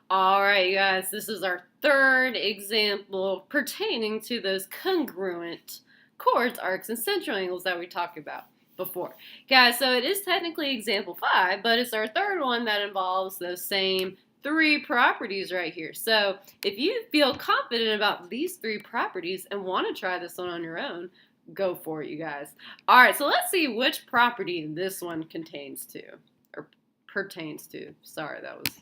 All right, you guys, this is our third example pertaining to those congruent chords, arcs, and central angles that we talked about before. Guys, so it is technically example 5, but it's our third one that involves those same three properties right here. So if you feel confident about these three properties and want to try this one on your own, go for it, you guys. All right, so let's see which property this one contains to, or pertains to. Sorry, that was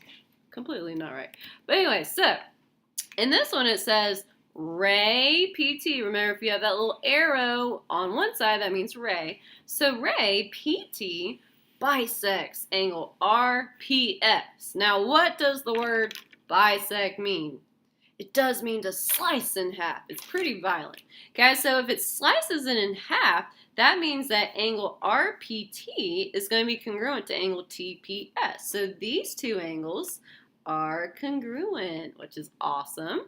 completely not right. But anyway, so in this one it says ray PT. Remember, if you have that little arrow on one side, that means ray. So ray PT bisects angle RPS. Now, what does the word bisect mean? It does mean to slice in half. It's pretty violent. Okay, so if it slices it in half, that means that angle RPT is going to be congruent to angle TPS. So these two angles are congruent, which is awesome.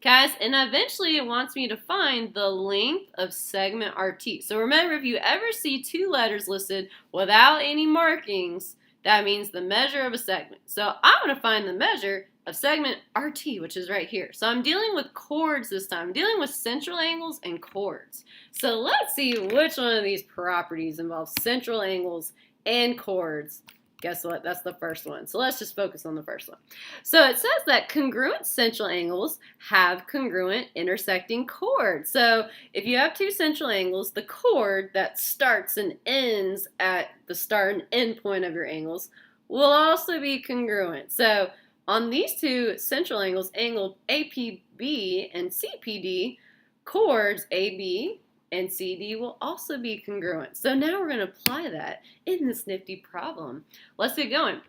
Guys, and eventually it wants me to find the length of segment RT. So remember, if you ever see two letters listed without any markings, that means the measure of a segment. So I'm going to find the measure of segment RT, which is right here. So I'm dealing with chords this time. I'm dealing with central angles and chords. So let's see which one of these properties involves central angles and chords. Guess what? That's the first one. So let's just focus on the first one. So it says that congruent central angles have congruent intersecting chords. So if you have two central angles, the chord that starts and ends at the start and end point of your angles will also be congruent. So on these two central angles, angle APB and CPD, chords AB and CD will also be congruent. So now we're going to apply that in this nifty problem. Let's get going.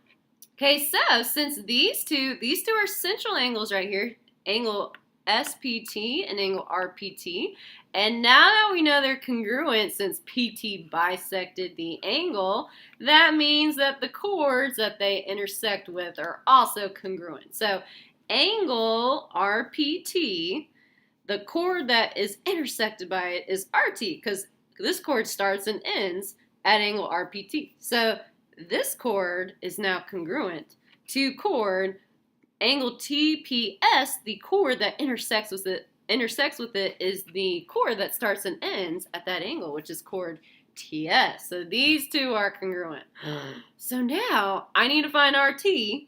Okay, so since these two are central angles right here, angle SPT and angle RPT, and now that we know they're congruent since PT bisected the angle, that means that the chords that they intersect with are also congruent. So angle RPT, the chord that is intersected by it is RT, because this chord starts and ends at angle RPT. So this chord is now congruent to chord angle TPS. The chord that intersects with it is the chord that starts and ends at that angle, which is chord TS. So these two are congruent. So now I need to find RT,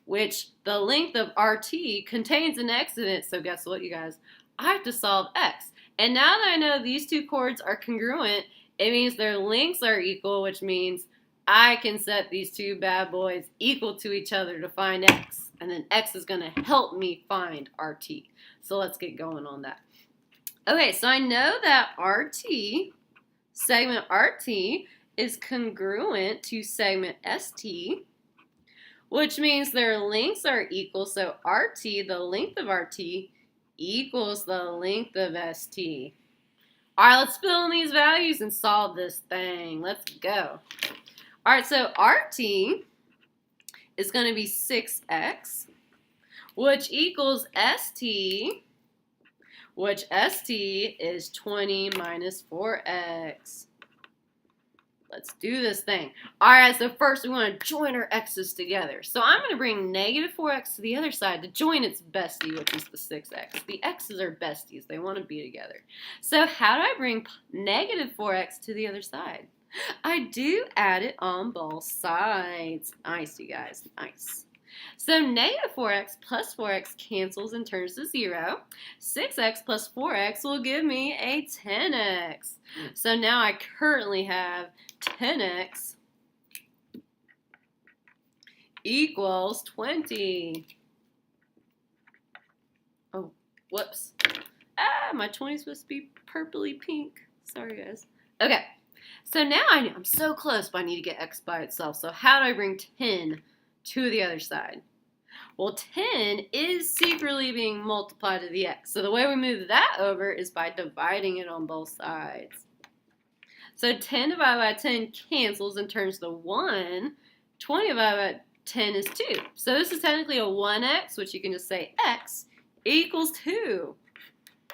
which the length of RT contains an X in it. So guess what, you guys? I have to solve X. And now that I know these two chords are congruent, it means their lengths are equal, which means I can set these two bad boys equal to each other to find X. And then X is going to help me find RT. So let's get going on that. Okay, so I know that segment RT is congruent to segment ST, which means their lengths are equal. So RT, the length of RT, equals the length of ST. All right, let's fill in these values and solve this thing. Let's go. All right, so RT is going to be 6x, which equals ST, which ST is 20 minus 4x. Let's do this thing. All right, so first we want to join our x's together. So I'm going to bring negative 4x to the other side to join its bestie, which is the 6x. The x's are besties. They want to be together. So how do I bring negative 4x to the other side? I do add it on both sides. Nice, you guys. Nice. So negative 4x plus 4x cancels and turns to 0. 6x plus 4x will give me a 10x. So now I currently have 10x equals 20. Oh, whoops. My 20 is supposed to be purpley pink. Sorry, guys. Okay, so now I'm so close, but I need to get x by itself. So how do I bring 10 to the other side? Well, 10 is secretly being multiplied to the x. So the way we move that over is by dividing it on both sides. So 10 divided by 10 cancels and turns to 1. 20 divided by 10 is 2. So this is technically a 1x, which you can just say x equals 2.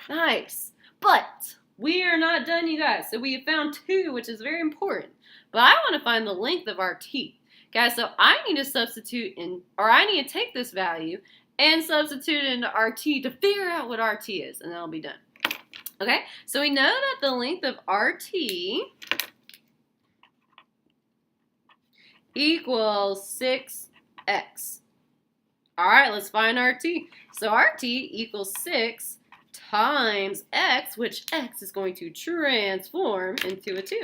Nice. But we are not done, you guys. So we have found 2, which is very important. But I want to find the length of RT. Guys, so I need to substitute in, or I need to take this value and substitute it into RT to figure out what RT is, and then I'll be done. Okay, so we know that the length of RT equals 6x. All right, let's find RT. So RT equals 6 times x, which x is going to transform into a 2.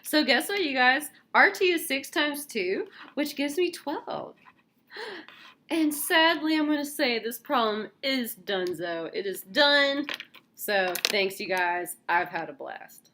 So guess what, you guys? RT is 6 times 2, which gives me 12. And sadly, I'm going to say this problem is donezo. It is done. So thanks, you guys. I've had a blast.